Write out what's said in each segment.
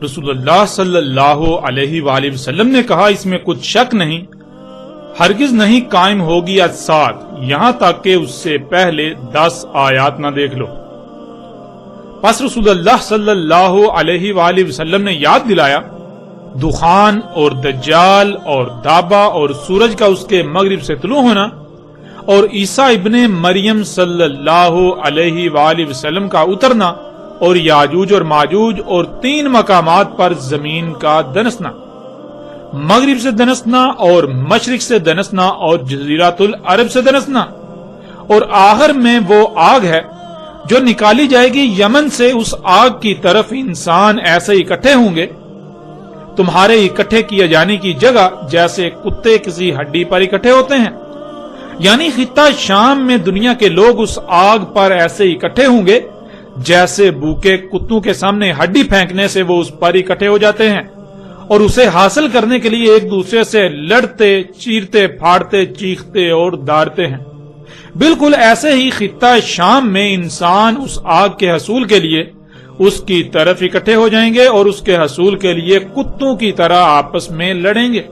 رسول اللہ صلی اللہ علیہ وآلہ وسلم نے کہا، اس میں کچھ شک نہیں، ہرگز نہیں قائم ہوگی الساعۃ یہاں تک کہ اس سے پہلے 10 آیات نہ دیکھ لو۔ پس رسول اللہ صلی اللہ علیہ وآلہ وسلم نے یاد دلایا، دخان اور دجال اور دابا اور سورج کا اس کے مغرب سے طلوع ہونا اور عیسیٰ ابن مریم صلی اللہ علیہ وآلہ وسلم کا اترنا اور یاجوج اور ماجوج اور 3 مقامات پر زمین کا دنسنا، مغرب سے دنسنا اور مشرق سے دنسنا اور جزیرۃ العرب سے دنسنا، اور آخر میں وہ آگ ہے جو نکالی جائے گی یمن سے۔ اس آگ کی طرف انسان ایسے اکٹھے ہوں گے تمہارے اکٹھے کیے جانے کی جگہ جیسے کتے کسی ہڈی پر اکٹھے ہوتے ہیں، یعنی خطہ شام میں دنیا کے لوگ اس آگ پر ایسے اکٹھے ہوں گے جیسے بھوکے کتوں کے سامنے ہڈی پھینکنے سے وہ اس پر اکٹھے ہو جاتے ہیں اور اسے حاصل کرنے کے لیے ایک دوسرے سے لڑتے، چیرتے، پھاڑتے، چیختے اور داڑتے ہیں۔ بالکل ایسے ہی خطہ شام میں انسان اس آگ کے حصول کے لیے اس کی طرف اکٹھے ہو جائیں گے اور اس کے حصول کے لیے کتوں کی طرح آپس میں لڑیں گے۔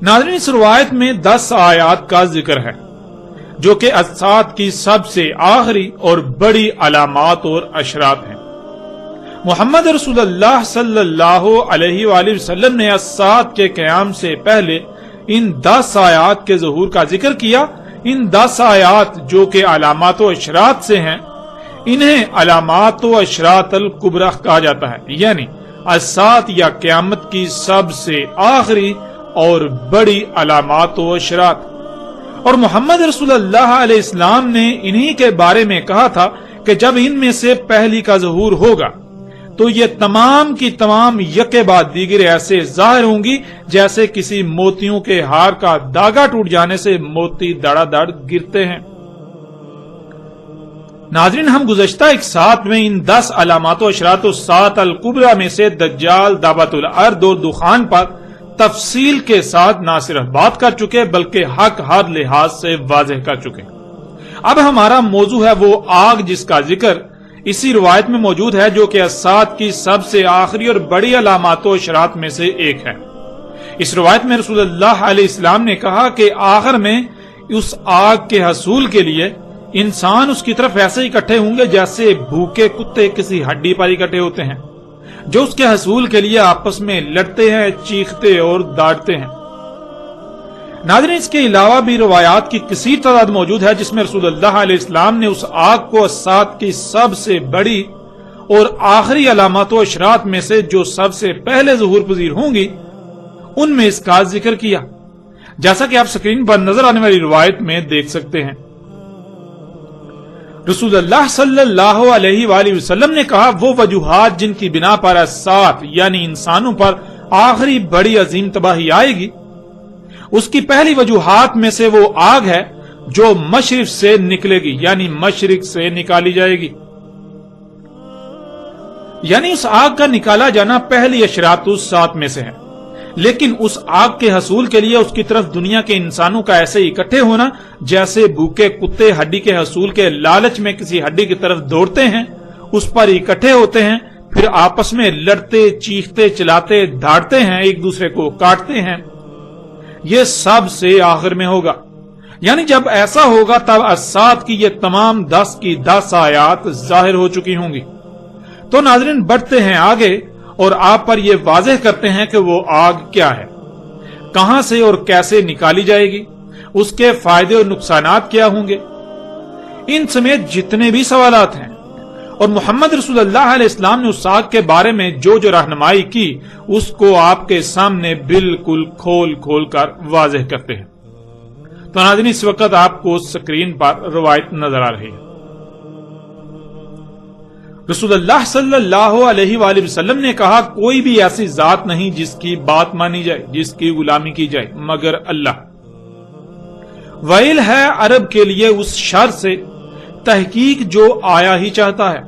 ناظرین، اس روایت میں 10 آیات کا ذکر ہے جو کہ الساعۃ کی سب سے آخری اور بڑی علامات اور اشراط ہیں۔ محمد رسول اللہ صلی اللہ علیہ وآلہ وسلم نے الساعۃ کے قیام سے پہلے ان 10 آیات کے ظہور کا ذکر کیا۔ ان 10 آیات جو کہ علامات و اشراط سے ہیں، انہیں علامات و اشراط الکبریٰ کہا جاتا ہے، یعنی الساعۃ یا قیامت کی سب سے آخری اور بڑی علامات و اشراط۔ اور محمد رسول اللہ علیہ السلام نے انہی کے بارے میں کہا تھا کہ جب ان میں سے پہلی کا ظہور ہوگا تو یہ تمام کی تمام یکے بعد دیگر ایسے ظاہر ہوں گی جیسے کسی موتیوں کے ہار کا داغا ٹوٹ جانے سے موتی دڑا دڑ گرتے ہیں۔ ناظرین، ہم گزشتہ ایک ساتھ میں ان 10 علامات و اشراط الساعۃ الکبریٰ میں سے دجال، دعوت الارض اور دخان پر تفصیل کے ساتھ نہ صرف بات کر چکے بلکہ حق ہر لحاظ سے واضح کر چکے۔ اب ہمارا موضوع ہے وہ آگ جس کا ذکر اسی روایت میں موجود ہے جو کہ الساعۃ کی سب سے آخری اور بڑی علامات و اشراط میں سے ایک ہے۔ اس روایت میں رسول اللہ علیہ السلام نے کہا کہ آخر میں اس آگ کے حصول کے لیے انسان اس کی طرف ایسے اکٹھے ہوں گے جیسے بھوکے کتے کسی ہڈی پر اکٹھے ہوتے ہیں، جو اس کے حصول کے لیے آپس میں لڑتے ہیں، چیختے اور داڑتے ہیں۔ ناظرین، اس کے علاوہ بھی روایات کی کثیر تعداد موجود ہے جس میں رسول اللہ علیہ السلام نے اس آگ کو الساعۃ کی سب سے بڑی اور آخری علامات و اشراط میں سے جو سب سے پہلے ظہور پذیر ہوں گی ان میں اس کا ذکر کیا، جیسا کہ آپ سکرین پر نظر آنے والی روایت میں دیکھ سکتے ہیں۔ رسول اللہ صلی اللہ علیہ وآلہ وسلم نے کہا، وہ وجوہات جن کی بنا پر الساعۃ یعنی انسانوں پر آخری بڑی عظیم تباہی آئے گی، اس کی پہلی وجوہات میں سے وہ آگ ہے جو مشرق سے نکلے گی، یعنی مشرق سے نکالی جائے گی، یعنی اس آگ کا نکالا جانا پہلی اشراط الساعۃ میں سے ہے۔ لیکن اس آگ کے حصول کے لیے اس کی طرف دنیا کے انسانوں کا ایسے اکٹھے ہونا جیسے بھوکے کتے ہڈی کے حصول کے لالچ میں کسی ہڈی کی طرف دوڑتے ہیں، اس پر اکٹھے ہوتے ہیں، پھر آپس میں لڑتے، چیختے، چلاتے، دھاڑتے ہیں، ایک دوسرے کو کاٹتے ہیں، یہ سب سے آخر میں ہوگا۔ یعنی جب ایسا ہوگا تب الساعۃ کی یہ تمام 10 کی 10 آیات ظاہر ہو چکی ہوں گی۔ تو ناظرین، بڑھتے ہیں آگے اور آپ پر یہ واضح کرتے ہیں کہ وہ آگ کیا ہے، کہاں سے اور کیسے نکالی جائے گی، اس کے فائدے اور نقصانات کیا ہوں گے، ان سمیت جتنے بھی سوالات ہیں، اور محمد رسول اللہ علیہ السلام نے اس آگ کے بارے میں جو رہنمائی کی اس کو آپ کے سامنے بالکل کھول کر واضح کرتے ہیں۔ تو ناظرین، اس وقت آپ کو سکرین پر روایت نظر آ رہی ہے۔ رسول اللہ صلی اللہ علیہ وآلہ وسلم نے کہا کوئی بھی ایسی ذات نہیں جس کی بات مانی جائے، جس کی غلامی کی جائے مگر اللہ۔ ویل ہے عرب کے لیے اس شر سے، تحقیق جو آیا ہی چاہتا ہے۔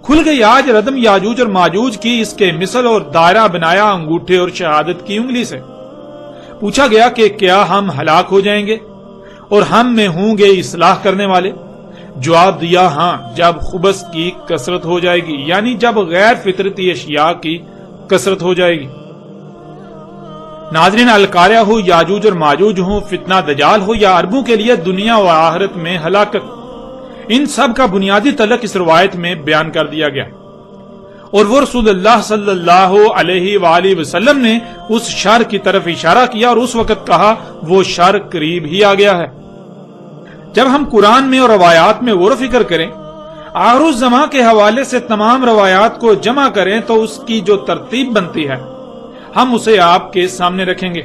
کھل گئی آج ردم یاجوج اور ماجوج کی، اس کے مثل اور دائرہ بنایا انگوٹھے اور شہادت کی انگلی سے۔ پوچھا گیا کہ کیا ہم ہلاک ہو جائیں گے اور ہم میں ہوں گے اصلاح کرنے والے؟ جواب دیا ہاں، جب خبث کی کثرت ہو جائے گی، یعنی جب غیر فطرتی اشیاء کی کثرت ہو جائے گی۔ ناظرین، القاریہ ہو، یاجوج اور ماجوج ہوں، فتنہ دجال ہو یا عربوں کے لیے دنیا و آخرت میں ہلاکت، ان سب کا بنیادی تعلق اس روایت میں بیان کر دیا گیا، اور وہ رسول اللہ صلی اللہ علیہ وآلہ وسلم نے اس شر کی طرف اشارہ کیا اور اس وقت کہا وہ شر قریب ہی آ گیا ہے۔ جب ہم قرآن میں اور روایات میں غور و فکر کریں، آخر الزماں کے حوالے سے تمام روایات کو جمع کریں تو اس کی جو ترتیب بنتی ہے ہم اسے آپ کے سامنے رکھیں گے،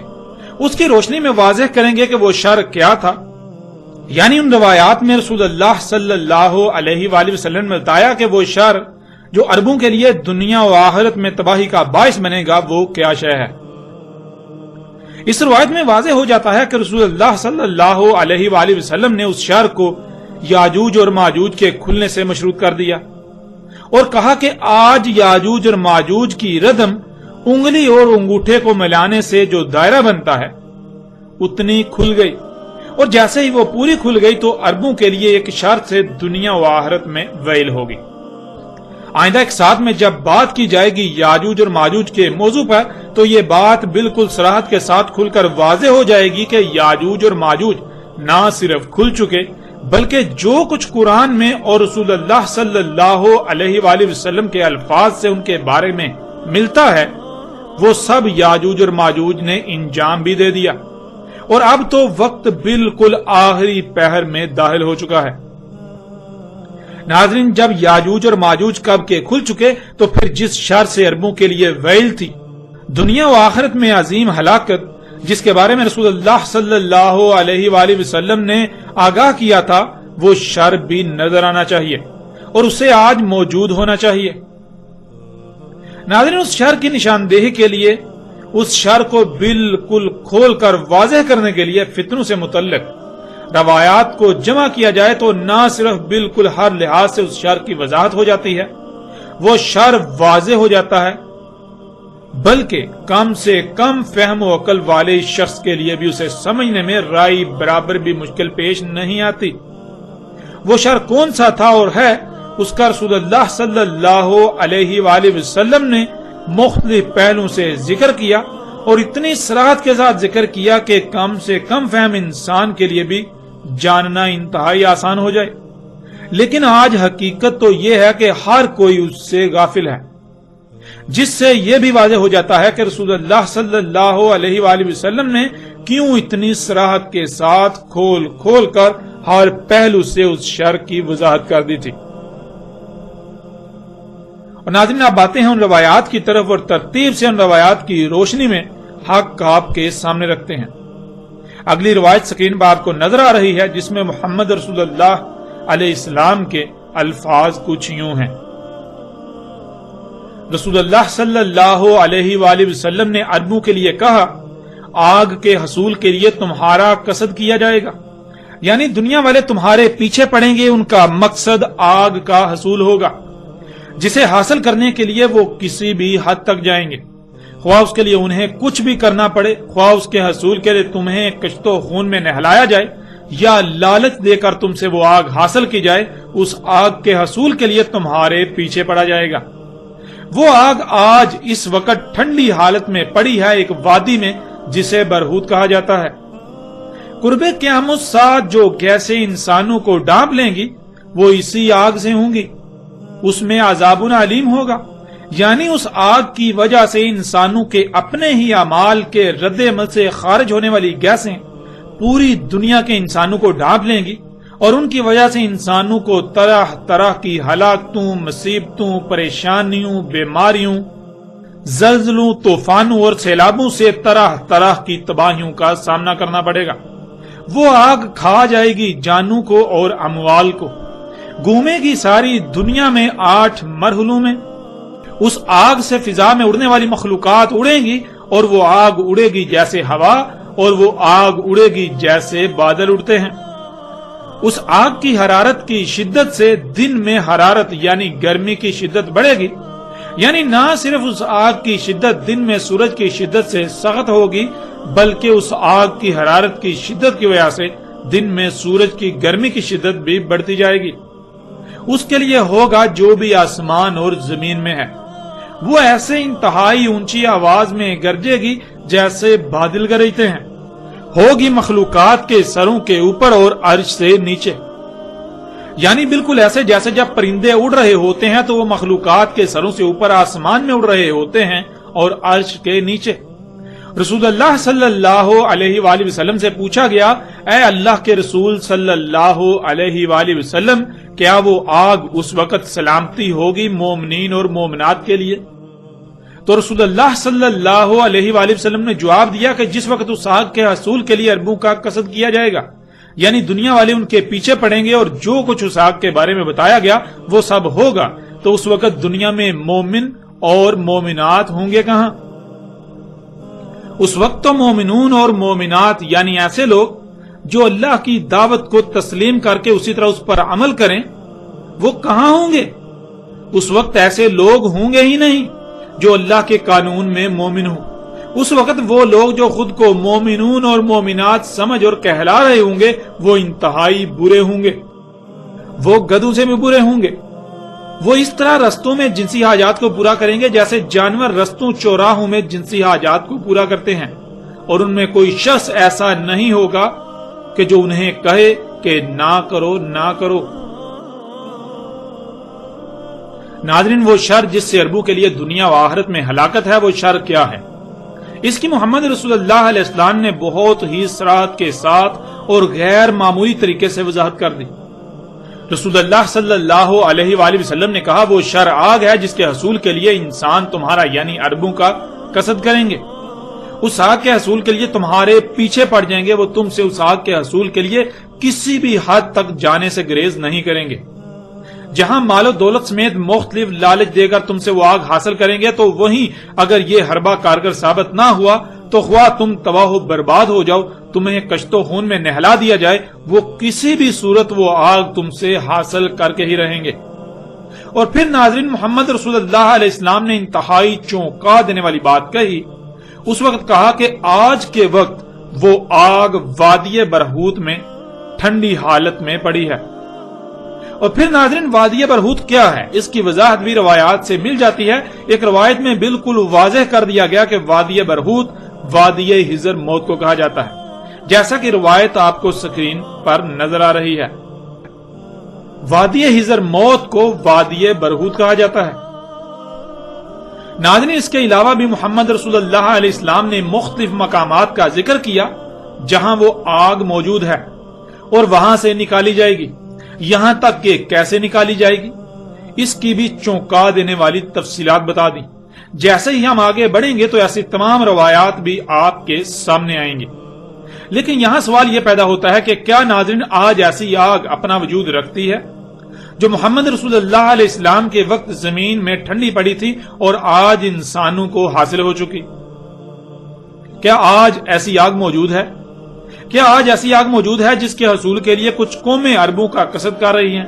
اس کی روشنی میں واضح کریں گے کہ وہ شر کیا تھا۔ یعنی ان روایات میں رسول اللہ صلی اللہ علیہ وآلہ وسلم نے بتایا کہ وہ شر جو عربوں کے لیے دنیا و آخرت میں تباہی کا باعث بنے گا وہ کیا شے ہے۔ اس روایت میں واضح ہو جاتا ہے کہ رسول اللہ صلی اللہ علیہ وآلہ وسلم نے اس شر کو یاجوج اور ماجوج کے کھلنے سے مشروط کر دیا اور کہا کہ آج یاجوج اور ماجوج کی ردم انگلی اور انگوٹھے کو ملانے سے جو دائرہ بنتا ہے اتنی کھل گئی، اور جیسے ہی وہ پوری کھل گئی تو عربوں کے لیے ایک شرط سے دنیا و آخرت میں ویل ہوگی۔ آئندہ ایک ساتھ میں جب بات کی جائے گی یاجوج اور ماجوج کے موضوع پر تو یہ بات بالکل صراحت کے ساتھ کھل کر واضح ہو جائے گی کہ یاجوج اور ماجوج نہ صرف کھل چکے بلکہ جو کچھ قرآن میں اور رسول اللہ صلی اللہ علیہ وآلہ وسلم کے الفاظ سے ان کے بارے میں ملتا ہے وہ سب یاجوج اور ماجوج نے انجام بھی دے دیا، اور اب تو وقت بالکل آخری پہر میں داخل ہو چکا ہے۔ ناظرین، جب یاجوج اور ماجوج کب کے کھل چکے تو پھر جس شر سے عربوں کے لیے ویل تھی، دنیا و آخرت میں عظیم ہلاکت، جس کے بارے میں رسول اللہ صلی اللہ علیہ وآلہ وسلم نے آگاہ کیا تھا، وہ شر بھی نظر آنا چاہیے اور اسے آج موجود ہونا چاہیے۔ ناظرین، اس شر کی نشاندہی کے لیے، اس شر کو بالکل کھول کر واضح کرنے کے لیے فتنوں سے متعلق روایات کو جمع کیا جائے تو نہ صرف بالکل ہر لحاظ سے اس شر کی وضاحت ہو جاتی ہے، وہ شر واضح ہو جاتا ہے، بلکہ کم سے کم فہم و عقل والے شخص کے لیے بھی اسے سمجھنے میں رائی برابر بھی مشکل پیش نہیں آتی۔ وہ شر کون سا تھا اور ہے، اس کا رسول اللہ صلی اللہ علیہ وآلہ وسلم نے مختلف پہلوں سے ذکر کیا اور اتنی صراحت کے ساتھ ذکر کیا کہ کم سے کم فہم انسان کے لیے بھی جاننا انتہائی آسان ہو جائے۔ لیکن آج حقیقت تو یہ ہے کہ ہر کوئی اس سے غافل ہے، جس سے یہ بھی واضح ہو جاتا ہے کہ رسول اللہ صلی اللہ علیہ وآلہ وسلم نے کیوں اتنی صراحت کے ساتھ کھول کھول کر ہر پہلو سے اس شر کی وضاحت کر دی تھی۔ اور ناظرین، آپ باتیں ہیں ان روایات کی طرف اور ترتیب سے ان روایات کی روشنی میں حق آپ کے سامنے رکھتے ہیں۔ اگلی روایت سکرین پر آپ کو نظر آ رہی ہے، جس میں محمد رسول اللہ علیہ السلام کے الفاظ کچھ یوں ہیں۔ رسول اللہ صلی اللہ علیہ وآلہ وسلم نے عربوں کے لیے کہا، آگ کے حصول کے لیے تمہارا قصد کیا جائے گا، یعنی دنیا والے تمہارے پیچھے پڑیں گے، ان کا مقصد آگ کا حصول ہوگا، جسے حاصل کرنے کے لیے وہ کسی بھی حد تک جائیں گے، خواہ اس کے لیے انہیں کچھ بھی کرنا پڑے، خواہ اس کے حصول کے لیے تمہیں کشت و خون میں نہلایا جائے یا لالچ دے کر تم سے وہ آگ حاصل کی جائے، اس آگ کے حصول کے لیے تمہارے پیچھے پڑا جائے گا۔ وہ آگ آج اس وقت ٹھنڈی حالت میں پڑی ہے ایک وادی میں جسے برہوت کہا جاتا ہے۔ قرب قیامت ساتھ جو گیسیں انسانوں کو ڈانپ لیں گی وہ اسی آگ سے ہوں گی، اس میں عذاب علیم ہوگا، یعنی اس آگ کی وجہ سے انسانوں کے اپنے ہی اعمال کے رد عمل سے خارج ہونے والی گیسیں پوری دنیا کے انسانوں کو ڈانپ لیں گی، اور ان کی وجہ سے انسانوں کو طرح طرح کی ہلاکتوں، مصیبتوں، پریشانیوں، بیماریوں، زلزلوں، طوفانوں اور سیلابوں سے طرح طرح کی تباہیوں کا سامنا کرنا پڑے گا۔ وہ آگ کھا جائے گی جانوں کو اور اموال کو، گھومے گی ساری دنیا میں 8 مرحلوں میں. اس آگ سے فضا میں اڑنے والی مخلوقات اڑیں گی اور وہ آگ اڑے گی جیسے ہوا اور وہ آگ اڑے گی جیسے بادل اڑتے ہیں. اس آگ کی حرارت کی شدت سے دن میں حرارت یعنی گرمی کی شدت بڑھے گی. یعنی نہ صرف اس آگ کی شدت دن میں سورج کی شدت سے سخت ہوگی بلکہ اس آگ کی حرارت کی شدت کی وجہ سے دن میں سورج کی گرمی کی شدت بھی بڑھتی جائے گی. اس کے لیے ہوگا جو بھی آسمان اور زمین میں ہے. وہ ایسے انتہائی اونچی آواز میں گرجے گی جیسے بادل گرجتے ہیں. ہوگی مخلوقات کے سروں کے اوپر اور عرش سے نیچے. یعنی بالکل ایسے جیسے جب پرندے اڑ رہے ہوتے ہیں تو وہ مخلوقات کے سروں سے اوپر آسمان میں اڑ رہے ہوتے ہیں اور عرش کے نیچے. رسول اللہ صلی اللہ علیہ وآلہ وسلم سے پوچھا گیا، اے اللہ کے رسول صلی اللہ علیہ وآلہ وسلم، کیا وہ آگ اس وقت سلامتی ہوگی مومنین اور مومنات کے لیے؟ تو رسول اللہ صلی اللہ علیہ وآلہ وسلم نے جواب دیا کہ جس وقت اس آگ کے حصول کے لیے اربوں کا قصد کیا جائے گا، یعنی دنیا والے ان کے پیچھے پڑیں گے اور جو کچھ اس آگ کے بارے میں بتایا گیا وہ سب ہوگا، تو اس وقت دنیا میں مومن اور مومنات ہوں گے کہاں؟ اس وقت تو مومنون اور مومنات یعنی ایسے لوگ جو اللہ کی دعوت کو تسلیم کر کے اسی طرح اس پر عمل کریں، وہ کہاں ہوں گے؟ اس وقت ایسے لوگ ہوں گے ہی نہیں جو اللہ کے قانون میں مومن ہوں. اس وقت وہ لوگ جو خود کو مومنون اور مومنات سمجھ اور کہلا رہے ہوں گے وہ انتہائی برے ہوں گے. وہ گدھوں سے بھی برے ہوں گے. وہ اس طرح رستوں میں جنسی حاجات کو پورا کریں گے جیسے جانور رستوں چوراہوں میں جنسی حاجات کو پورا کرتے ہیں، اور ان میں کوئی شخص ایسا نہیں ہوگا کہ جو انہیں کہے کہ نہ کرو نہ کرو. ناظرین، وہ شر جس سے اربوں کے لیے دنیا و آخرت میں ہلاکت ہے، وہ شر کیا ہے؟ اس کی محمد رسول اللہ علیہ السلام نے بہت ہی صراحت کے ساتھ اور غیر معمولی طریقے سے وضاحت کر دی. رسول اللہ صلی اللہ علیہ وآلہ وسلم نے کہا، وہ شر آگ ہے جس کے حصول کے لیے انسان تمہارا یعنی اربوں کا قصد کریں گے. اس آگ کے حصول کے لیے تمہارے پیچھے پڑ جائیں گے. وہ تم سے اس آگ کے حصول کے لیے کسی بھی حد تک جانے سے گریز نہیں کریں گے. جہاں مال و دولت سمیت مختلف لالچ دے کر تم سے وہ آگ حاصل کریں گے، تو وہیں اگر یہ حربہ کارگر ثابت نہ ہوا تو خواہ تم تباہ و برباد ہو جاؤ، تمہیں کشت و خون میں نہلا دیا جائے، وہ کسی بھی صورت وہ آگ تم سے حاصل کر کے ہی رہیں گے. اور پھر ناظرین، محمد رسول اللہ علیہ السلام نے انتہائی چونکا دینے والی بات کہی. اس وقت کہا کہ آج کے وقت وہ آگ وادی برہوت میں ٹھنڈی حالت میں پڑی ہے. اور پھر ناظرین، وادی برہوت کیا ہے؟ اس کی وضاحت بھی روایات سے مل جاتی ہے. ایک روایت میں بالکل واضح کر دیا گیا کہ وادی برہوت وادی حضر موت کو کہا جاتا ہے، جیسا کہ روایت آپ کو سکرین پر نظر آ رہی ہے. وادی حضر موت کو وادی برہوت کہا جاتا ہے. ناظرین، اس کے علاوہ بھی محمد رسول اللہ علیہ السلام نے مختلف مقامات کا ذکر کیا جہاں وہ آگ موجود ہے اور وہاں سے نکالی جائے گی. یہاں تک کہ کیسے نکالی جائے گی اس کی بھی چونکا دینے والی تفصیلات بتا دی. جیسے ہی ہم آگے بڑھیں گے تو ایسی تمام روایات بھی آپ کے سامنے آئیں گی. لیکن یہاں سوال یہ پیدا ہوتا ہے کہ کیا ناظرین آج ایسی آگ اپنا وجود رکھتی ہے جو محمد رسول اللہ علیہ السلام کے وقت زمین میں ٹھنڈی پڑی تھی اور آج انسانوں کو حاصل ہو چکی؟ کیا آج ایسی آگ موجود ہے؟ کیا آج ایسی آگ موجود ہے جس کے حصول کے لیے کچھ قومیں اربوں کا قصد کر رہی ہیں،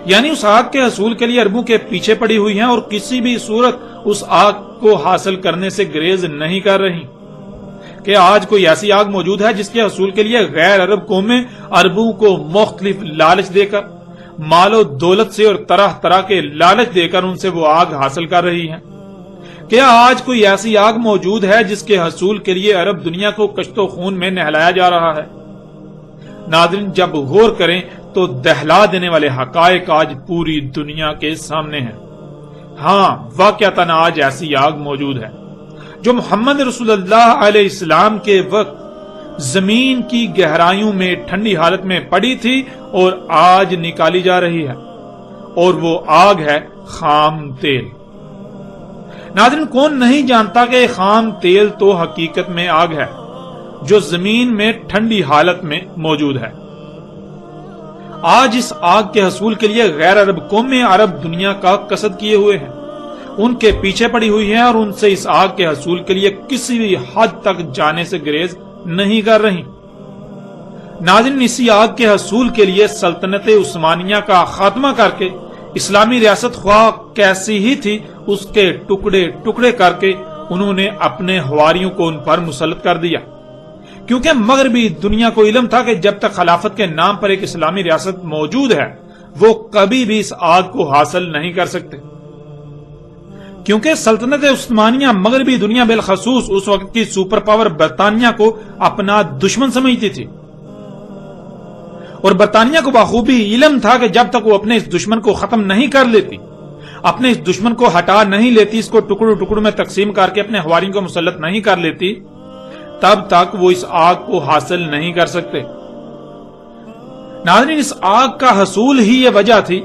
یعنی اس آگ کے حصول کے لیے اربوں کے پیچھے پڑی ہوئی ہیں اور کسی بھی صورت اس آگ کو حاصل کرنے سے گریز نہیں کر رہی؟ کہ آج کوئی ایسی آگ موجود ہے جس کے حصول کے لیے غیر عرب قومیں اربوں کو مختلف لالچ دے کر، مال و دولت سے اور طرح طرح کے لالچ دے کر ان سے وہ آگ حاصل کر رہی ہیں؟ کیا آج کوئی ایسی آگ موجود ہے جس کے حصول کے لیے عرب دنیا کو کشت و خون میں نہلایا جا رہا ہے؟ ناظرین، جب غور کریں تو دہلا دینے والے حقائق آج پوری دنیا کے سامنے ہیں. ہاں، واقعتاً آج ایسی آگ موجود ہے جو محمد رسول اللہ علیہ السلام کے وقت زمین کی گہرائیوں میں ٹھنڈی حالت میں پڑی تھی اور آج نکالی جا رہی ہے، اور وہ آگ ہے خام تیل. ناظرین، کون نہیں جانتا کہ خام تیل تو حقیقت میں آگ ہے جو زمین میں ٹھنڈی حالت میں موجود ہے. آج اس آگ کے حصول کے لیے غیر عرب قومیں عرب دنیا کا قصد کیے ہوئے ہیں، ان کے پیچھے پڑی ہوئی ہیں اور ان سے اس آگ کے حصول کے لیے کسی بھی حد تک جانے سے گریز نہیں کر رہی۔ ناظرین، اسی آگ کے حصول کے لیے سلطنت عثمانیہ کا خاتمہ کر کے اسلامی ریاست خواہ کیسی ہی تھی اس کے ٹکڑے ٹکڑے کر کے انہوں نے اپنے حواریوں کو ان پر مسلط کر دیا، کیونکہ مغربی دنیا کو علم تھا کہ جب تک خلافت کے نام پر ایک اسلامی ریاست موجود ہے وہ کبھی بھی اس آگ کو حاصل نہیں کر سکتے، کیونکہ سلطنت عثمانیہ مغربی دنیا بالخصوص اس وقت کی سپر پاور برطانیہ کو اپنا دشمن سمجھتی تھی، اور برطانیہ کو بخوبی علم تھا کہ جب تک وہ اپنے اس دشمن کو ختم نہیں کر لیتی، اپنے اس دشمن کو ہٹا نہیں لیتی، اس کو ٹکڑوں ٹکڑوں میں تقسیم کر کے اپنے حواریوں کو مسلط نہیں کر لیتی، تب تک وہ اس آگ کو حاصل نہیں کر سکتے۔ ناظرین، اس آگ کا حصول ہی یہ وجہ تھی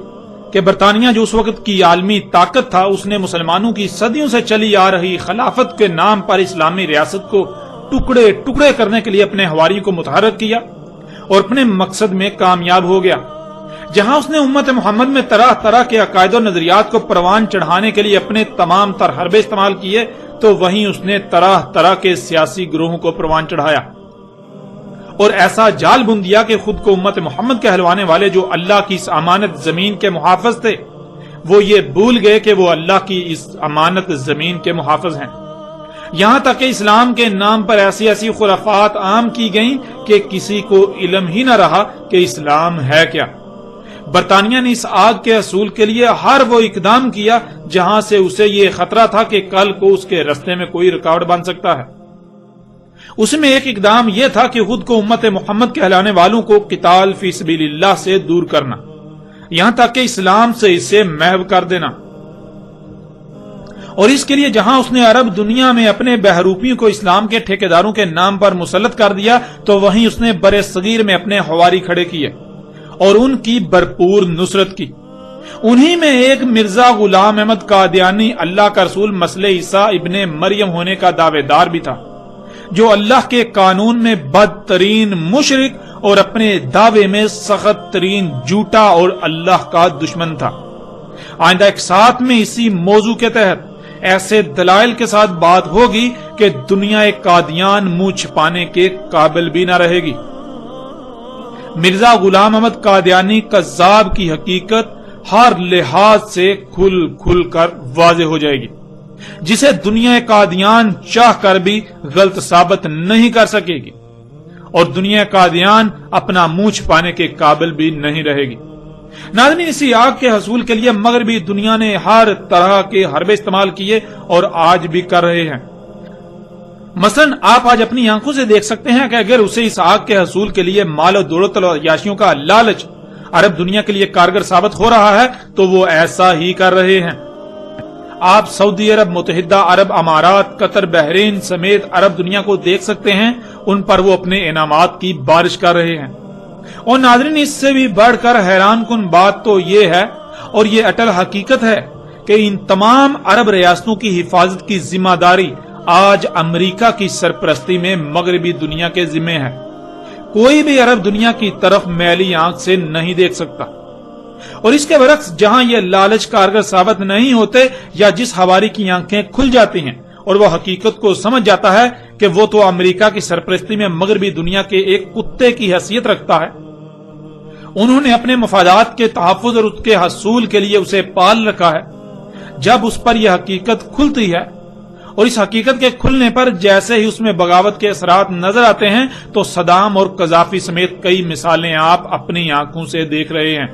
کہ برطانیہ جو اس وقت کی عالمی طاقت تھا، اس نے مسلمانوں کی صدیوں سے چلی آ رہی خلافت کے نام پر اسلامی ریاست کو ٹکڑے ٹکڑے کرنے کے لیے اپنے حواریوں کو متحرک کیا اور اپنے مقصد میں کامیاب ہو گیا۔ جہاں اس نے امت محمد میں طرح طرح کے عقائد و نظریات کو پروان چڑھانے کے لیے اپنے تمام تر حربے استعمال کیے، تو وہیں اس نے طرح طرح کے سیاسی گروہوں کو پروان چڑھایا اور ایسا جال بن دیا کہ خود کو امت محمد کہلوانے والے جو اللہ کی اس امانت زمین کے محافظ تھے، وہ یہ بھول گئے کہ وہ اللہ کی اس امانت زمین کے محافظ ہیں۔ یہاں تک کہ اسلام کے نام پر ایسی ایسی خرافات عام کی گئیں کہ کسی کو علم ہی نہ رہا کہ اسلام ہے کیا۔ برطانیہ نے اس آگ کے حصول کے لیے ہر وہ اقدام کیا جہاں سے اسے یہ خطرہ تھا کہ کل کو اس کے رستے میں کوئی رکاوٹ بن سکتا ہے۔ اس میں ایک اقدام یہ تھا کہ خود کو امت محمد کہلانے والوں کو قتال فی سبیل اللہ سے دور کرنا، یہاں تک کہ اسلام سے اسے محو کر دینا، اور اس کے لیے جہاں اس نے عرب دنیا میں اپنے بہروپیوں کو اسلام کے ٹھیکیداروں کے نام پر مسلط کر دیا، تو وہیں اس نے بر صغیر میں اپنے حواری کھڑے کیے اور ان کی بھرپور نصرت کی۔ انہی میں ایک مرزا غلام احمد قادیانی اللہ کا رسول مسیح عیسیٰ ابن مریم ہونے کا دعوے دار بھی تھا، جو اللہ کے قانون میں بدترین مشرک اور اپنے دعوے میں سخت ترین جھوٹا اور اللہ کا دشمن تھا۔ آئندہ ایک ساتھ میں اسی موضوع کے تحت ایسے دلائل کے ساتھ بات ہوگی کہ دنیا قادیان منہ چھپانے کے قابل بھی نہ رہے گی۔ مرزا غلام احمد قادیانی کذاب کی حقیقت ہر لحاظ سے کھل کھل کر واضح ہو جائے گی، جسے دنیا قادیان چاہ کر بھی غلط ثابت نہیں کر سکے گی، اور دنیا قادیان اپنا منہ چھپانے کے قابل بھی نہیں رہے گی۔ ناظرین، اسی آگ کے حصول کے لیے مغربی دنیا نے ہر طرح کے حربے استعمال کیے اور آج بھی کر رہے ہیں۔ مثلا آپ آج اپنی آنکھوں سے دیکھ سکتے ہیں کہ اگر اسے اس آگ کے حصول کے لیے مال و دولت اور عیاشیوں کا لالچ عرب دنیا کے لیے کارگر ثابت ہو رہا ہے تو وہ ایسا ہی کر رہے ہیں۔ آپ سعودی عرب، متحدہ عرب امارات، قطر، بحرین سمیت عرب دنیا کو دیکھ سکتے ہیں، ان پر وہ اپنے انعامات کی بارش کر رہے ہیں۔ اور ناظرین، اس سے بھی بڑھ کر حیران کن بات تو یہ ہے، اور یہ اٹل حقیقت ہے، کہ ان تمام عرب ریاستوں کی حفاظت کی ذمہ داری آج امریکہ کی سرپرستی میں مغربی دنیا کے ذمہ ہے۔ کوئی بھی عرب دنیا کی طرف میلی آنکھ سے نہیں دیکھ سکتا، اور اس کے برعکس جہاں یہ لالچ کارگر ثابت نہیں ہوتے، یا جس حواری کی آنکھیں کھل جاتی ہیں اور وہ حقیقت کو سمجھ جاتا ہے کہ وہ تو امریکہ کی سرپرستی میں مغربی دنیا کے ایک کتے کی حیثیت رکھتا ہے، انہوں نے اپنے مفادات کے تحفظ اور اس کے حصول کے لیے اسے پال رکھا ہے، جب اس پر یہ حقیقت کھلتی ہے، اور اس حقیقت کے کھلنے پر جیسے ہی اس میں بغاوت کے اثرات نظر آتے ہیں تو صدام اور قذافی سمیت کئی مثالیں آپ اپنی آنکھوں سے دیکھ رہے ہیں۔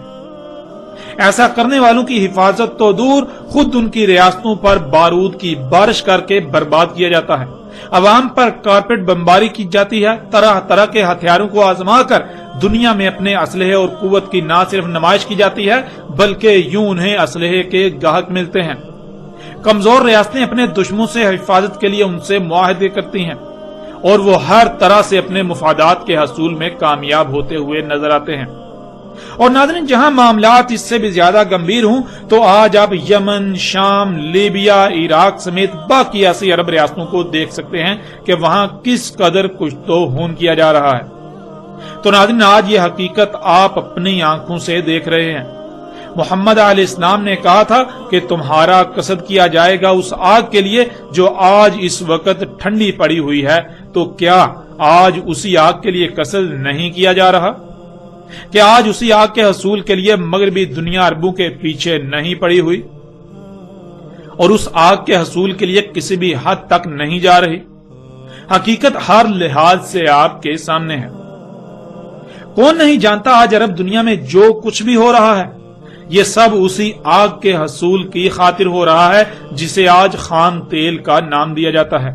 ایسا کرنے والوں کی حفاظت تو دور، خود ان کی ریاستوں پر بارود کی بارش کر کے برباد کیا جاتا ہے، عوام پر کارپیٹ بمباری کی جاتی ہے، طرح طرح کے ہتھیاروں کو آزما کر دنیا میں اپنے اسلحے اور قوت کی نہ صرف نمائش کی جاتی ہے بلکہ یوں انہیں اسلحے کے گاہک ملتے ہیں۔ کمزور ریاستیں اپنے دشمنوں سے حفاظت کے لیے ان سے معاہدے کرتی ہیں، اور وہ ہر طرح سے اپنے مفادات کے حصول میں کامیاب ہوتے ہوئے نظر آتے ہیں۔ اور ناظرین، جہاں معاملات اس سے بھی زیادہ گمبھیر ہوں تو آج آپ یمن، شام، لیبیا، عراق سمیت باقی ایسی عرب ریاستوں کو دیکھ سکتے ہیں کہ وہاں کس قدر کچھ تو خون کیا جا رہا ہے۔ تو ناظرین آج یہ حقیقت آپ اپنی آنکھوں سے دیکھ رہے ہیں۔ محمد علیہ السلام نے کہا تھا کہ تمہارا قصد کیا جائے گا اس آگ کے لیے جو آج اس وقت ٹھنڈی پڑی ہوئی ہے، تو کیا آج اسی آگ کے لیے قصد نہیں کیا جا رہا؟ کہ آج اسی آگ کے حصول کے لیے مغربی دنیا عربوں کے پیچھے نہیں پڑی ہوئی اور اس آگ کے حصول کے لیے کسی بھی حد تک نہیں جا رہی؟ حقیقت ہر لحاظ سے آپ کے سامنے ہے۔ کون نہیں جانتا آج عرب دنیا میں جو کچھ بھی ہو رہا ہے یہ سب اسی آگ کے حصول کی خاطر ہو رہا ہے جسے آج خام تیل کا نام دیا جاتا ہے۔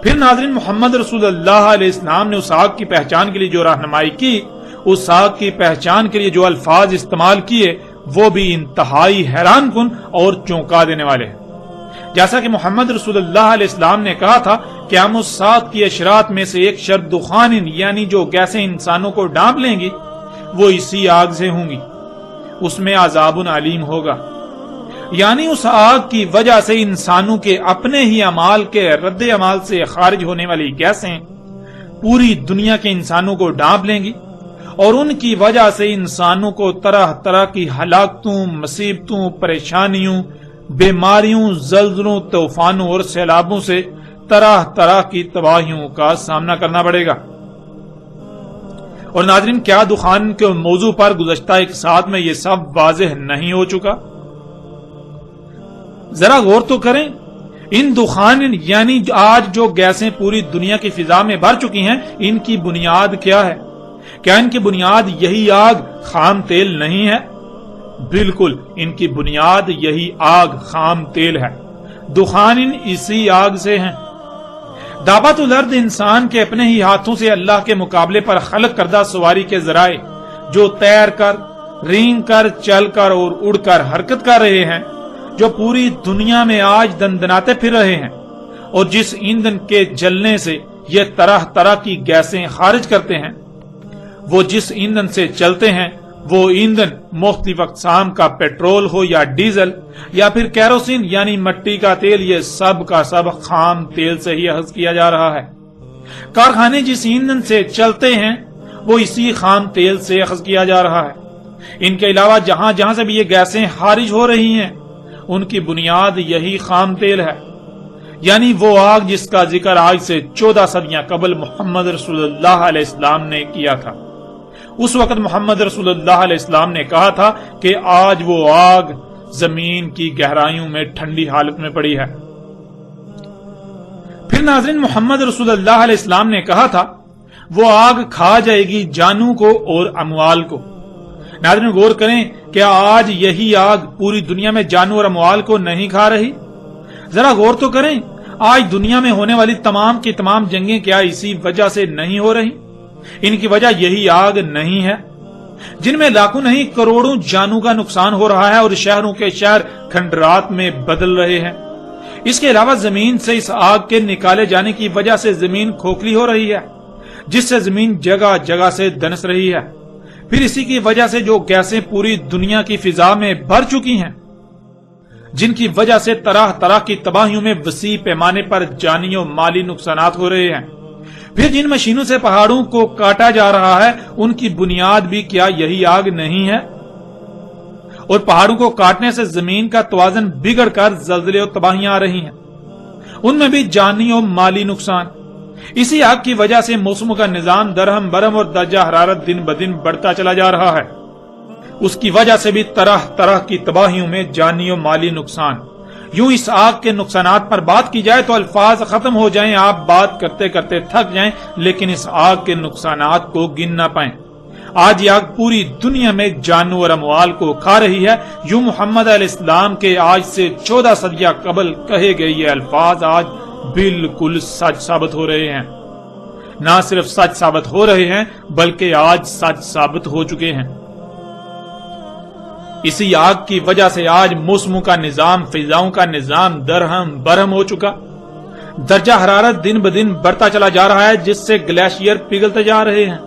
پھر ناظرین محمد رسول اللہ علیہ السلام نے اس آگ کی پہچان کے لیے جو رہنمائی کی، اس آگ کی پہچان کے لیے جو الفاظ استعمال کیے، وہ بھی انتہائی حیران کن اور چونکا دینے والے ہیں۔ جیسا کہ محمد رسول اللہ علیہ السلام نے کہا تھا کہ قیامت الساعہ کی اشراط میں سے ایک شرط دخان، یعنی جو گیسیں انسانوں کو ڈانپ لیں گی وہ اسی آگ سے ہوں گی، اس میں عذاب علیم ہوگا۔ یعنی اس آگ کی وجہ سے انسانوں کے اپنے ہی اعمال کے رد عمل سے خارج ہونے والی گیسیں پوری دنیا کے انسانوں کو ڈانپ لیں گی اور ان کی وجہ سے انسانوں کو طرح طرح کی ہلاکتوں، مصیبتوں، پریشانیوں، بیماریوں، زلزلوں، طوفانوں اور سیلابوں سے طرح طرح کی تباہیوں کا سامنا کرنا پڑے گا۔ اور ناظرین کیا دخان کے موضوع پر گزشتہ ایک ساتھ میں یہ سب واضح نہیں ہو چکا؟ ذرا غور تو کریں، ان دخان یعنی آج جو گیسیں پوری دنیا کی فضا میں بھر چکی ہیں، ان کی بنیاد کیا ہے؟ کیا ان کی بنیاد یہی آگ خام تیل نہیں ہے؟ بالکل، ان کی بنیاد یہی آگ خام تیل ہے۔ دخان اسی آگ سے ہیں۔ دعوت الارض انسان کے اپنے ہی ہاتھوں سے اللہ کے مقابلے پر خلق کردہ سواری کے ذرائع جو تیر کر، رینگ کر، چل کر اور اڑ کر حرکت کر رہے ہیں، جو پوری دنیا میں آج دندناتے پھر رہے ہیں، اور جس ایندھن کے جلنے سے یہ طرح طرح کی گیسیں خارج کرتے ہیں، وہ جس ایندھن سے چلتے ہیں وہ ایندھن مختلف اقسام کا پیٹرول ہو یا ڈیزل یا پھر کیروسین یعنی مٹی کا تیل، یہ سب کا سب خام تیل سے ہی اخذ کیا جا رہا ہے۔ کارخانے جس ایندھن سے چلتے ہیں وہ اسی خام تیل سے اخذ کیا جا رہا ہے۔ ان کے علاوہ جہاں جہاں سے بھی یہ گیسیں خارج ہو رہی ہیں ان کی بنیاد یہی خام تیل ہے، یعنی وہ آگ جس کا ذکر آج سے 14 صدیاں قبل محمد رسول اللہ علیہ السلام نے کیا تھا۔ اس وقت محمد رسول اللہ علیہ السلام نے کہا تھا کہ آج وہ آگ زمین کی گہرائیوں میں ٹھنڈی حالت میں پڑی ہے۔ پھر ناظرین محمد رسول اللہ علیہ السلام نے کہا تھا وہ آگ کھا جائے گی جانوں کو اور اموال کو۔ ناظرین غور کریں کہ آج یہی آگ پوری دنیا میں جانوں اور اموال کو نہیں کھا رہی؟ ذرا غور تو کریں، آج دنیا میں ہونے والی تمام کی تمام جنگیں کیا اسی وجہ سے نہیں ہو رہی؟ ان کی وجہ یہی آگ نہیں ہے جن میں لاکھوں نہیں کروڑوں جانوں کا نقصان ہو رہا ہے اور شہروں کے شہر کھنڈرات میں بدل رہے ہیں۔ اس کے علاوہ زمین سے اس آگ کے نکالے جانے کی وجہ سے زمین کھوکھلی ہو رہی ہے، جس سے زمین جگہ جگہ سے دنس رہی ہے۔ پھر اسی کی وجہ سے جو گیسیں پوری دنیا کی فضا میں بھر چکی ہیں، جن کی وجہ سے طرح طرح کی تباہیوں میں وسیع پیمانے پر جانی اور مالی نقصانات ہو رہے ہیں۔ پھر جن مشینوں سے پہاڑوں کو کاٹا جا رہا ہے ان کی بنیاد بھی کیا یہی آگ نہیں ہے؟ اور پہاڑوں کو کاٹنے سے زمین کا توازن بگڑ کر زلزلے اور تباہیاں آ رہی ہیں، ان میں بھی جانی اور مالی نقصان۔ اسی آگ کی وجہ سے موسموں کا نظام درہم برہم اور درجہ حرارت دن بدن بڑھتا چلا جا رہا ہے۔ اس کی وجہ سے بھی طرح طرح کی تباہیوں میں جانی اور مالی نقصان۔ یوں اس آگ کے نقصانات پر بات کی جائے تو الفاظ ختم ہو جائیں، آپ بات کرتے کرتے تھک جائیں، لیکن اس آگ کے نقصانات کو گن نہ پائیں۔ آج یہ آگ پوری دنیا میں جانوں اور اموال کو کھا رہی ہے۔ یوں محمد علیہ السلام کے آج سے 14 صدیاں قبل کہے گئے یہ الفاظ آج بالکل سچ ثابت ہو رہے ہیں۔ نہ صرف سچ ثابت ہو رہے ہیں بلکہ آج سچ ثابت ہو چکے ہیں۔ اسی آگ کی وجہ سے آج موسموں کا نظام، فضاؤں کا نظام درہم برہم ہو چکا۔ درجہ حرارت دن بدن بڑھتا چلا جا رہا ہے، جس سے گلیشیئر پگھلتے جا رہے ہیں۔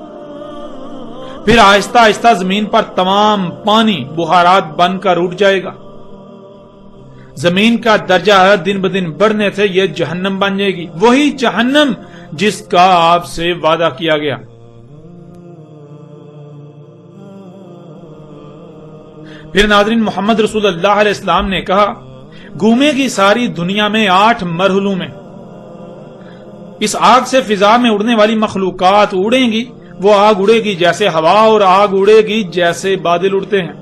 پھر آہستہ آہستہ زمین پر تمام پانی بخارات بن کر اٹھ جائے گا۔ زمین کا درجہ حرارت دن بدن بڑھنے سے یہ جہنم بن جائے گی، وہی جہنم جس کا آپ سے وعدہ کیا گیا۔ پھر ناظرین محمد رسول اللہ علیہ السلام نے کہا گھومے گی ساری دنیا میں 8 مرحلوں میں، اس آگ سے فضا میں اڑنے والی مخلوقات اڑیں گی، وہ آگ اڑے گی جیسے ہوا اور آگ اڑے گی جیسے بادل اڑتے ہیں۔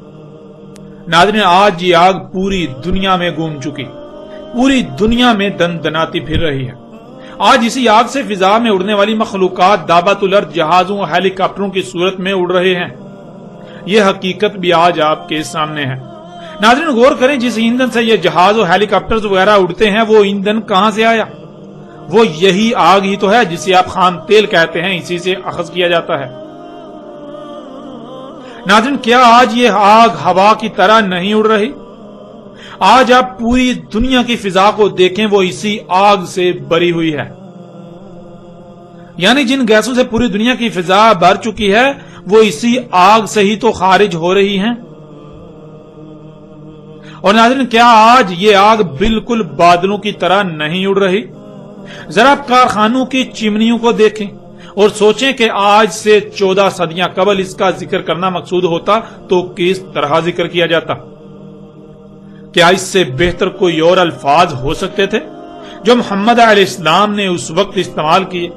ناظرین آج یہ آگ پوری دنیا میں گھوم چکی، پوری دنیا میں دندناتی پھر رہی ہے۔ آج اسی آگ سے فضا میں اڑنے والی مخلوقات دابت الارض جہازوں اور ہیلی کاپٹروں کی صورت میں اڑ رہے ہیں۔ یہ حقیقت بھی آج آپ کے سامنے ہے۔ ناظرین غور کریں، جس ایندھن سے یہ جہاز اور ہیلی کاپٹرز وغیرہ اڑتے ہیں وہ ایندھن کہاں سے آیا؟ وہ یہی آگ ہی تو ہے جسے آپ خام تیل کہتے ہیں، اسی سے اخذ کیا جاتا ہے۔ ناظرین کیا آج یہ آگ ہوا کی طرح نہیں اڑ رہی؟ آج آپ پوری دنیا کی فضا کو دیکھیں، وہ اسی آگ سے بری ہوئی ہے۔ یعنی جن گیسوں سے پوری دنیا کی فضا بھر چکی ہے وہ اسی آگ سے ہی تو خارج ہو رہی ہیں۔ اور ناظرین کیا آج یہ آگ بالکل بادلوں کی طرح نہیں اڑ رہی؟ ذرا آپ کارخانوں کی چمنیوں کو دیکھیں اور سوچیں کہ آج سے 14 صدیاں قبل اس کا ذکر کرنا مقصود ہوتا تو کس طرح ذکر کیا جاتا؟ کیا اس سے بہتر کوئی اور الفاظ ہو سکتے تھے جو محمد علیہ السلام نے اس وقت استعمال کیے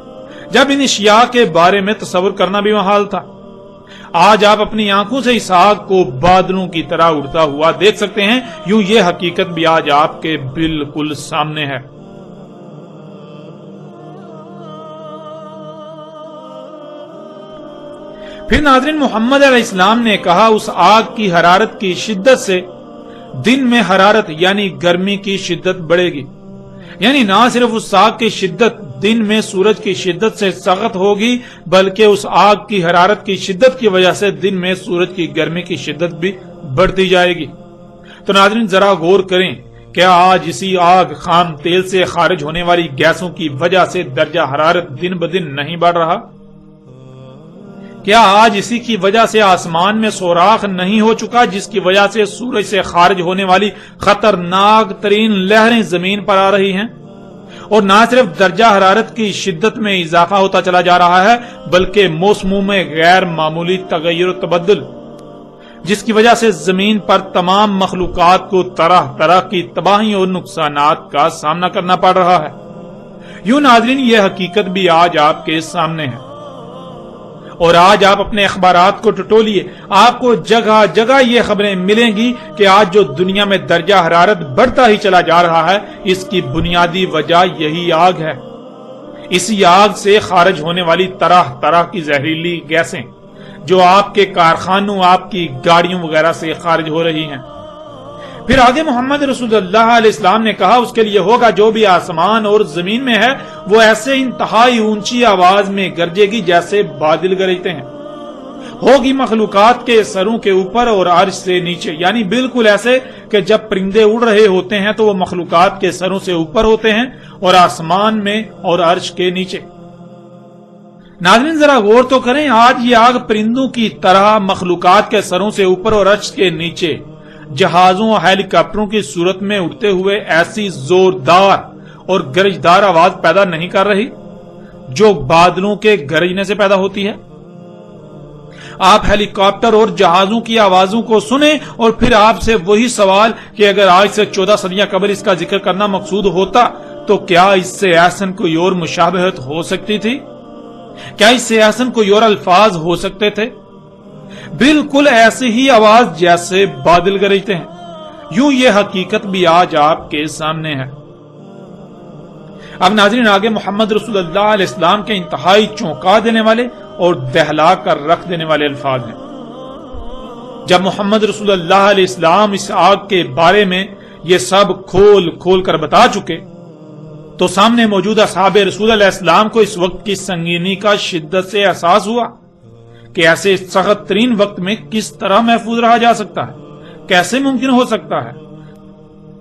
جب ان اشیاء کے بارے میں تصور کرنا بھی محال تھا؟ آج آپ اپنی آنکھوں سے اس آگ کو بادلوں کی طرح اڑتا ہوا دیکھ سکتے ہیں، یوں یہ حقیقت بھی آج آپ کے بالکل سامنے ہے۔ پھر ناظرین محمد علیہ السلام نے کہا اس آگ کی حرارت کی شدت سے دن میں حرارت یعنی گرمی کی شدت بڑھے گی، یعنی نہ صرف اس آگ کی شدت دن میں سورج کی شدت سے سخت ہوگی بلکہ اس آگ کی حرارت کی شدت کی وجہ سے دن میں سورج کی گرمی کی شدت بھی بڑھتی جائے گی۔ تو ناظرین ذرا غور کریں، کیا آج اسی آگ خام تیل سے خارج ہونے والی گیسوں کی وجہ سے درجہ حرارت دن بدن نہیں بڑھ رہا؟ کیا آج اسی کی وجہ سے آسمان میں سوراخ نہیں ہو چکا جس کی وجہ سے سورج سے خارج ہونے والی خطرناک ترین لہریں زمین پر آ رہی ہیں؟ اور نہ صرف درجہ حرارت کی شدت میں اضافہ ہوتا چلا جا رہا ہے بلکہ موسموں میں غیر معمولی تغیر و تبدل جس کی وجہ سے زمین پر تمام مخلوقات کو طرح طرح کی تباہی اور نقصانات کا سامنا کرنا پڑ رہا ہے۔ یوں ناظرین یہ حقیقت بھی آج آپ کے سامنے ہے، اور آج آپ اپنے اخبارات کو ٹٹولیے، آپ کو جگہ جگہ یہ خبریں ملیں گی کہ آج جو دنیا میں درجہ حرارت بڑھتا ہی چلا جا رہا ہے اس کی بنیادی وجہ یہی آگ ہے۔ اسی آگ سے خارج ہونے والی طرح طرح کی زہریلی گیسیں جو آپ کے کارخانوں، آپ کی گاڑیوں وغیرہ سے خارج ہو رہی ہیں۔ پھر آگے محمد رسول اللہ علیہ السلام نے کہا اس کے لیے ہوگا جو بھی آسمان اور زمین میں ہے وہ ایسے انتہائی اونچی آواز میں گرجے گی جیسے بادل گرجتے ہیں، ہوگی مخلوقات کے سروں کے اوپر اور عرش سے نیچے، یعنی بالکل ایسے کہ جب پرندے اڑ رہے ہوتے ہیں تو وہ مخلوقات کے سروں سے اوپر ہوتے ہیں اور آسمان میں اور عرش کے نیچے۔ ناظرین ذرا غور تو کریں، آج یہ آگ پرندوں کی طرح مخلوقات کے سروں سے اوپر اور عرش کے نیچے جہازوں اور ہیلی کاپٹروں کی صورت میں اڑتے ہوئے ایسی زوردار اور گرجدار آواز پیدا نہیں کر رہی جو بادلوں کے گرجنے سے پیدا ہوتی ہے۔ آپ ہیلی کاپٹر اور جہازوں کی آوازوں کو سنیں اور پھر آپ سے وہی سوال کہ اگر آج سے 14 صدیاں قبل اس کا ذکر کرنا مقصود ہوتا تو کیا اس سے احسن کوئی اور مشابہت ہو سکتی تھی؟ کیا اس سے احسن کوئی اور الفاظ ہو سکتے تھے؟ بالکل ایسی ہی آواز جیسے بادل گرجتے ہیں۔ یوں یہ حقیقت بھی آج آپ کے سامنے ہے۔ اب ناظرین آگے محمد رسول اللہ علیہ السلام کے انتہائی چونکا دینے والے اور دہلا کر رکھ دینے والے الفاظ ہیں۔ جب محمد رسول اللہ علیہ السلام اس آگ کے بارے میں یہ سب کھول کھول کر بتا چکے تو سامنے موجود اصحاب رسول علیہ السلام کو اس وقت کی سنگینی کا شدت سے احساس ہوا کہ ایسے سخت ترین وقت میں کس طرح محفوظ رہا جا سکتا ہے، کیسے ممکن ہو سکتا ہے۔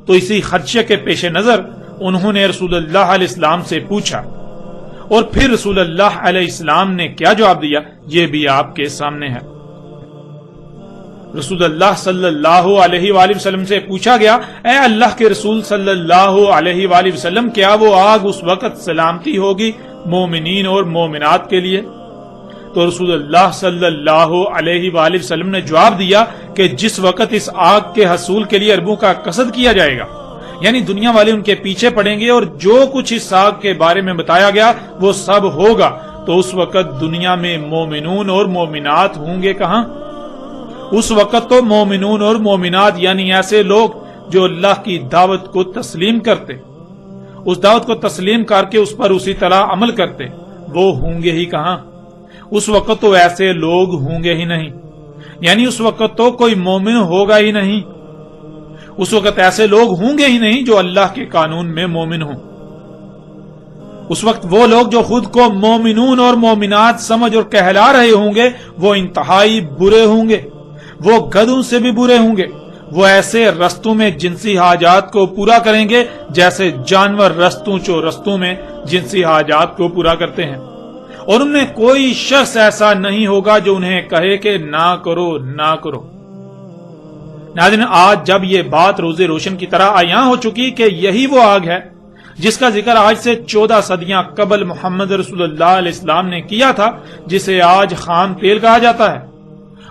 تو اسی خدشے کے پیش نظر انہوں نے رسول اللہ علیہ السلام سے پوچھا اور پھر رسول اللہ علیہ السلام نے کیا جواب دیا یہ بھی آپ کے سامنے ہے۔ رسول اللہ صلی اللہ علیہ وآلہ وسلم سے پوچھا گیا، اے اللہ کے رسول صلی اللہ علیہ وآلہ وسلم، کیا وہ آگ اس وقت سلامتی ہوگی مومنین اور مومنات کے لیے تو رسول اللہ صلی اللہ علیہ وآلہ وسلم نے جواب دیا کہ جس وقت اس آگ کے حصول کے لیے اربوں کا قصد کیا جائے گا، یعنی دنیا والے ان کے پیچھے پڑیں گے اور جو کچھ اس آگ کے بارے میں بتایا گیا وہ سب ہوگا، تو اس وقت دنیا میں مومنون اور مومنات ہوں گے کہاں؟ اس وقت تو مومنون اور مومنات یعنی ایسے لوگ جو اللہ کی دعوت کو تسلیم کرتے، اس دعوت کو تسلیم کر کے اس پر اسی طرح عمل کرتے، وہ ہوں گے ہی کہاں؟ اس وقت تو ایسے لوگ ہوں گے ہی نہیں، یعنی اس وقت تو کوئی مومن ہوگا ہی نہیں، اس وقت ایسے لوگ ہوں گے ہی نہیں جو اللہ کے قانون میں مومن ہوں۔ اس وقت وہ لوگ جو خود کو مومنون اور مومنات سمجھ اور کہلا رہے ہوں گے وہ انتہائی برے ہوں گے، وہ گدھوں سے بھی برے ہوں گے، وہ ایسے رستوں میں جنسی حاجات کو پورا کریں گے جیسے جانور رستوں میں جنسی حاجات کو پورا کرتے ہیں، اور ان میں کوئی شخص ایسا نہیں ہوگا جو انہیں کہے کہ نہ کرو نہ کرو۔ ناظرین، آج جب یہ بات روز روشن کی طرح عیاں ہو چکی کہ یہی وہ آگ ہے جس کا ذکر آج سے 14 صدیاں قبل محمد رسول اللہ علیہ السلام نے کیا تھا، جسے آج خام تیل کہا جاتا ہے،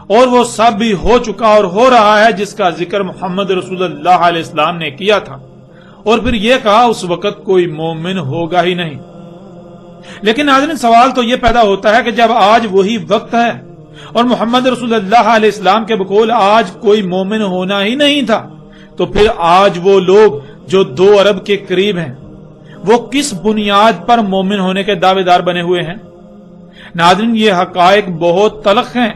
اور وہ سب بھی ہو چکا اور ہو رہا ہے جس کا ذکر محمد رسول اللہ علیہ السلام نے کیا تھا، اور پھر یہ کہا اس وقت کوئی مومن ہوگا ہی نہیں۔ لیکن ناظرین، سوال تو یہ پیدا ہوتا ہے کہ جب آج وہی وقت ہے اور محمد رسول اللہ علیہ السلام کے بقول آج کوئی مومن ہونا ہی نہیں تھا، تو پھر آج وہ لوگ جو 2 ارب کے قریب ہیں وہ کس بنیاد پر مومن ہونے کے دعوے دار بنے ہوئے ہیں؟ ناظرین، یہ حقائق بہت تلخ ہیں۔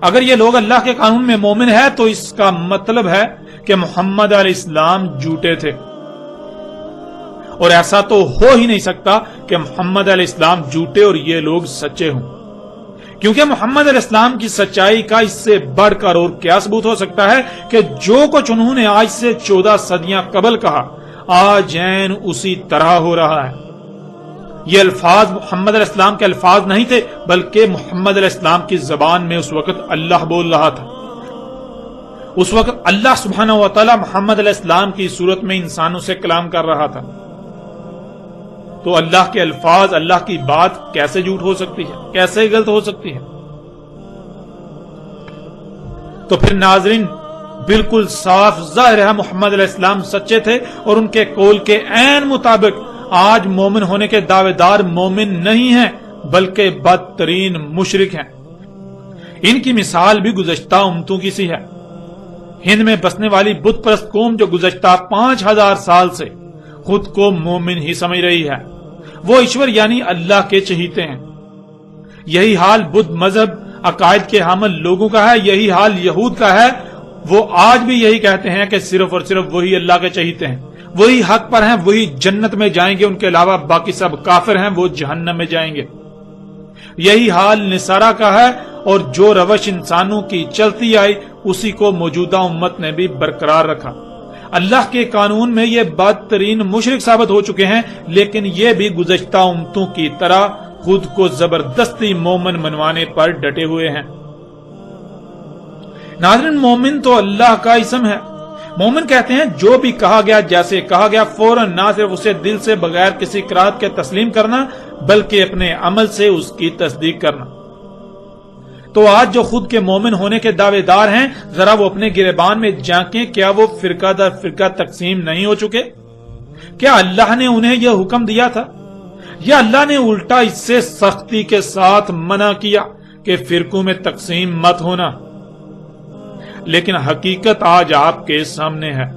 اگر یہ لوگ اللہ کے قانون میں مومن ہے تو اس کا مطلب ہے کہ محمد علیہ السلام جھوٹے تھے، اور ایسا تو ہو ہی نہیں سکتا کہ محمد علیہ السلام جھوٹے اور یہ لوگ سچے ہوں، کیونکہ محمد علیہ السلام کی سچائی کا اس سے بڑھ کر اور کیا ثبوت ہو سکتا ہے کہ جو کچھ انہوں نے آج سے 14 صدیاں قبل کہا آج عین اسی طرح ہو رہا ہے۔ یہ الفاظ محمد علیہ السلام کے الفاظ نہیں تھے، بلکہ محمد علیہ السلام کی زبان میں اس وقت اللہ بول رہا تھا۔ اس وقت اللہ سبحانہ و تعالی محمد علیہ السلام کی صورت میں انسانوں سے کلام کر رہا تھا، تو اللہ کے الفاظ، اللہ کی بات کیسے جھوٹ ہو سکتی ہے، کیسے غلط ہو سکتی ہے؟ تو پھر ناظرین، بالکل صاف ظاہر ہے محمد علیہ السلام سچے تھے، اور ان کے قول کے عین مطابق آج مومن ہونے کے دعوے دار مومن نہیں ہیں بلکہ بدترین مشرک ہیں۔ ان کی مثال بھی گزشتہ امتوں کی سی ہے۔ ہند میں بسنے والی بت پرست قوم جو گزشتہ 5000 سال سے خود کو مومن ہی سمجھ رہی ہے، وہ ایشور یعنی اللہ کے چہیتے ہیں۔ یہی حال بدھ مذہب عقائد کے حامل لوگوں کا ہے، یہی حال یہود کا ہے۔ وہ آج بھی یہی کہتے ہیں کہ صرف اور صرف وہی اللہ کے چہیتے ہیں، وہی حق پر ہیں، وہی جنت میں جائیں گے، ان کے علاوہ باقی سب کافر ہیں، وہ جہنم میں جائیں گے۔ یہی حال نصارہ کا ہے، اور جو روش انسانوں کی چلتی آئی اسی کو موجودہ امت نے بھی برقرار رکھا۔ اللہ کے قانون میں یہ بدترین مشرک ثابت ہو چکے ہیں، لیکن یہ بھی گزشتہ امتوں کی طرح خود کو زبردستی مومن منوانے پر ڈٹے ہوئے ہیں۔ ناظرین، مومن تو اللہ کا اسم ہے۔ مومن کہتے ہیں جو بھی کہا گیا، جیسے کہا گیا، فوراً نہ صرف اسے دل سے بغیر کسی کراہت کے تسلیم کرنا بلکہ اپنے عمل سے اس کی تصدیق کرنا۔ تو آج جو خود کے مومن ہونے کے دعوے دار ہیں، ذرا وہ اپنے گریبان میں جھانکیں، کیا وہ فرقہ در فرقہ تقسیم نہیں ہو چکے؟ کیا اللہ نے انہیں یہ حکم دیا تھا، یا اللہ نے الٹا اس سے سختی کے ساتھ منع کیا کہ فرقوں میں تقسیم مت ہونا؟ لیکن حقیقت آج آپ کے سامنے ہے۔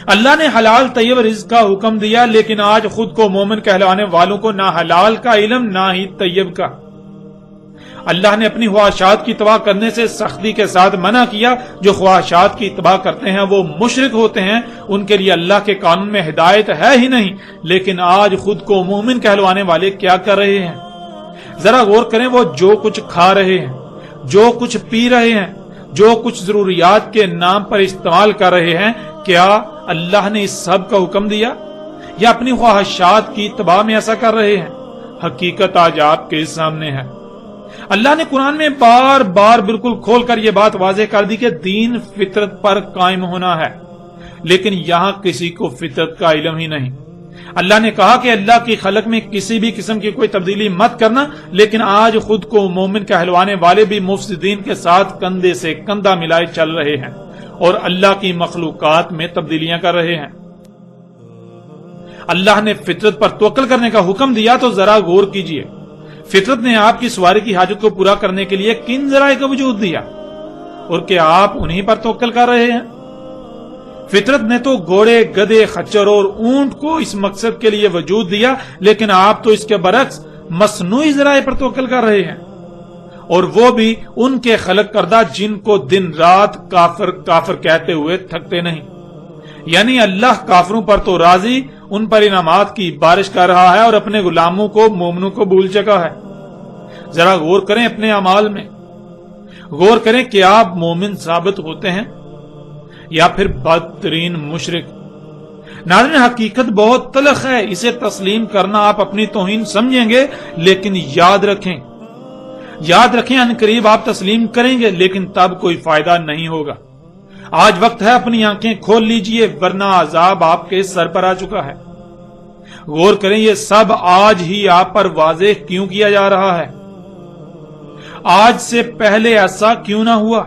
اللہ نے حلال طیب رزق کا حکم دیا، لیکن آج خود کو مومن کہلانے والوں کو نہ حلال کا علم نہ ہی طیب کا۔ اللہ نے اپنی خواہشات کی اتباع کرنے سے سختی کے ساتھ منع کیا۔ جو خواہشات کی اتباع کرتے ہیں وہ مشرک ہوتے ہیں، ان کے لیے اللہ کے قانون میں ہدایت ہے ہی نہیں۔ لیکن آج خود کو مومن کہلوانے والے کیا کر رہے ہیں؟ ذرا غور کریں، وہ جو کچھ کھا رہے ہیں، جو کچھ پی رہے ہیں، جو کچھ ضروریات کے نام پر استعمال کر رہے ہیں، کیا اللہ نے اس سب کا حکم دیا، یا اپنی خواہشات کی اتباع میں ایسا کر رہے ہیں؟ حقیقت آج آپ کے سامنے ہے۔ اللہ نے قرآن میں بار بار بالکل کھول کر یہ بات واضح کر دی کہ دین فطرت پر قائم ہونا ہے، لیکن یہاں کسی کو فطرت کا علم ہی نہیں۔ اللہ نے کہا کہ اللہ کی خلق میں کسی بھی قسم کی کوئی تبدیلی مت کرنا، لیکن آج خود کو مومن کہلوانے والے بھی مفسدین کے ساتھ کندھے سے کندھا ملائے چل رہے ہیں اور اللہ کی مخلوقات میں تبدیلیاں کر رہے ہیں۔ اللہ نے فطرت پر توکل کرنے کا حکم دیا تو ذرا غور کیجئے، فطرت نے آپ کی سواری کی حاجت کو پورا کرنے کے لیے کن ذرائع کا وجود دیا، اور کیا آپ انہی پر توکل کر رہے ہیں؟ فطرت نے تو گھوڑے، گدھے، خچر اور اونٹ کو اس مقصد کے لیے وجود دیا، لیکن آپ تو اس کے برعکس مصنوعی ذرائع پر توکل کر رہے ہیں، اور وہ بھی ان کے خلق کردہ جن کو دن رات کافر کافر کہتے ہوئے تھکتے نہیں۔ یعنی اللہ کافروں پر تو راضی، ان پر انعامات کی بارش کر رہا ہے اور اپنے غلاموں کو، مومنوں کو بھول چکا ہے۔ ذرا غور کریں اپنے اعمال میں، غور کریں کہ آپ مومن ثابت ہوتے ہیں یا پھر بدترین مشرک۔ ناظرین، حقیقت بہت تلخ ہے، اسے تسلیم کرنا آپ اپنی توہین سمجھیں گے، لیکن یاد رکھیں عنقریب آپ تسلیم کریں گے، لیکن تب کوئی فائدہ نہیں ہوگا۔ آج وقت ہے اپنی آنکھیں کھول لیجئے، ورنہ عذاب آپ کے سر پر آ چکا ہے۔ غور کریں یہ سب آج ہی آپ پر واضح کیوں کیا جا رہا ہے؟ آج سے پہلے ایسا کیوں نہ ہوا؟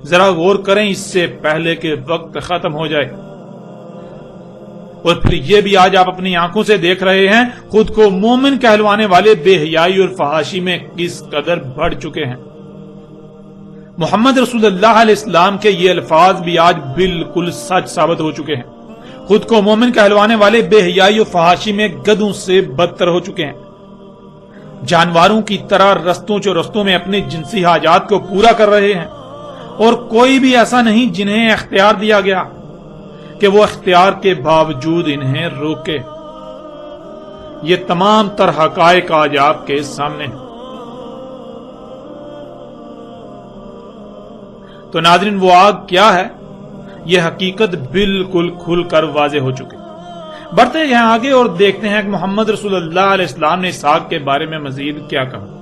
ذرا غور کریں، اس سے پہلے کہ وقت ختم ہو جائے۔ اور پھر یہ بھی آج آپ اپنی آنکھوں سے دیکھ رہے ہیں، خود کو مومن کہلوانے والے بے حیائی اور فحاشی میں کس قدر بڑھ چکے ہیں۔ محمد رسول اللہ علیہ السلام کے یہ الفاظ بھی آج بالکل سچ ثابت ہو چکے ہیں۔ خود کو مومن کہلوانے والے بے حیائی اور فحاشی میں گدھوں سے بدتر ہو چکے ہیں۔ جانوروں کی طرح رستوں میں اپنی جنسی حاجات کو پورا کر رہے ہیں، اور کوئی بھی ایسا نہیں جنہیں اختیار دیا گیا کہ وہ اختیار کے باوجود انہیں روکے۔ یہ تمام تر حقائق آج آپ کے سامنے ہیں۔ تو ناظرین، وہ آگ کیا ہے؟ یہ حقیقت بالکل کھل کر واضح ہو چکی۔ بڑھتے ہیں آگے اور دیکھتے ہیں کہ محمد رسول اللہ علیہ السلام نے اس آگ کے بارے میں مزید کیا کہا۔